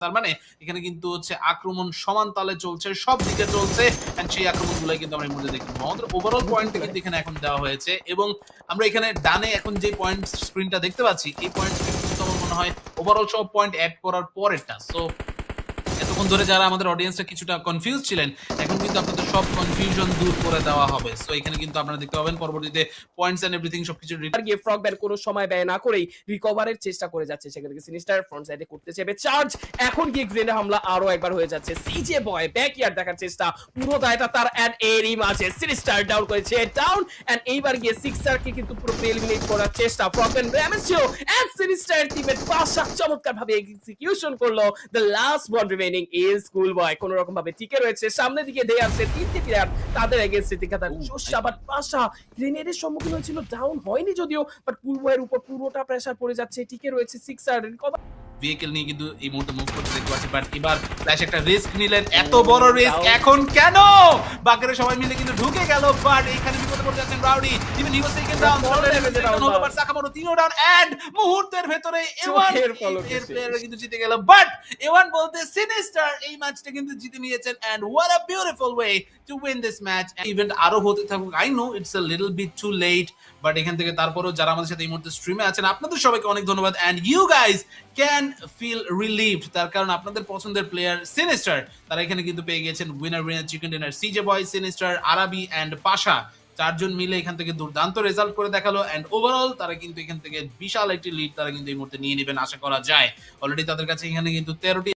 তার মানে এখানে কিন্তু হচ্ছে আক্রমণ সমান তালে চলছে, সব দিকে চলছে, এন্ড সেই আক্রমণগুলোই কিন্তু আমরা এর মধ্যে দেখতে পাবো। আমাদের ওভারঅল পয়েন্টটা কিন্তু এখানে এখন দেওয়া হয়েছে এবং আমরা এখানে ডানে এখন যে পয়েন্ট স্ক্রিনটা দেখতে পাচ্ছি, এই পয়েন্ট স্ক্রিন কিন্তু আমার মনে হয় ওভারঅল সব পয়েন্ট এড করার পরেরটা। সো এতক্ষণ ধরে যারা আমাদের অডিয়েন্সে কিছুটা কনফিউজ ছিলেন, এখন কিন্তু আপনাদের সব কনফিউশন দূর করে দেওয়া হবে। সো এখানে কিন্তু আপনারা দেখতে পাবেন পরবর্তীতে পয়েন্টস এন্ড এভরিথিং সবকিছু আর গিয়ে ফ্রগ ব্যান কোনো সময় ব্যয় না করেই রিকভারের চেষ্টা করে যাচ্ছে। সেখানে সিনিস্টার ফ্রন্ট সাইডে করতে চাইবে চার্জ। এখন গিয়ে গ্রেনেড হামলা আরো একবার হয়ে যাচ্ছে। সিজে বয় ব্যাকইয়ার্ড দেখার চেষ্টা, পুরো দায়টা তার এন্ড এরই মাঝে সিনিস্টার ডাউন করেছে, ডাউন। এন্ড এইবার গিয়ে সিক্সারকে কিন্তু পুরো এলিমিনেট করার চেষ্টা। ফ্রগ ব্যান ড্যামেজ ছিল এন্ড সিনিস্টার টিমমেট পাশা চমৎকার ভাবে এক্সিকিউশন করলো। The last one remaining is school বয়, কোন রকম ভাবে টিকে রয়েছে। সামনের দিকে ধেয়ে আসছে তিনটি প্লেয়ার, তাদের এগেইনস্টে টিকাদার জোশা, বাট পাশা গ্রেনেডের সম্মুখীন হয়েছিল, ডাউন হয়নি যদিও, বাট পূর্বের উপর পুরোটা প্রেসার পড়ে যাচ্ছে। টিকে রয়েছে সিক্সার। রিকভার ভেহিকল নিয়ে কিন্তু এই মুহূর্তে মুভ করতে দেখতে পাচ্ছি, বাট এবার ফ্ল্যাশ একটা রিস্ক নিলেন। এত বড় রিস্ক এখন কেন? বাকের সবাই মিলে কিন্তু ঢুকে গেল, বাট এখানে বিপদে পড়ে যাচ্ছেন rowdy. Even he was taken down, হলো বাট সাকামোটো তিনও ডাউন এন্ড মুহূর্তের ভেতরে এওয়ান এর প্লেয়াররা কিন্তু জিতে গেল। বাট এওয়ান বলতে সিনিস্টার এই ম্যাচটা কিন্তু জিতে নিয়েছেন and what a beautiful way to win this match. Event আরো হতে থাকুক, I know it's a little bit too late, but এখান থেকে তারপরও যারা আমাদের সাথে এই মুহূর্তে স্ট্রিমে আছেন আপনাদের সবাইকে অনেক ধন্যবাদ। And you guys can feel relieved, তার কারণ আপনাদের পছন্দের প্লেয়ার সিনিস্টার তারা এখানে কিন্তু পেয়ে গেছেন উইনার চিকেন ডিনার। সিজে বয়, সিনিস্টার, আরাবি এন্ড পাশা চারজন মিলে এখান থেকে দুর্দান্ত রেজাল্ট করে দেখালো এন্ড ওভারঅল তারা কিন্তু এখান থেকে বিশাল একটি লিড তারা কিন্তু এই মুহূর্তে নিয়ে নেবেন আশা করা যায়। অলরেডি তাদের কাছে এখানে কিন্তু 13টি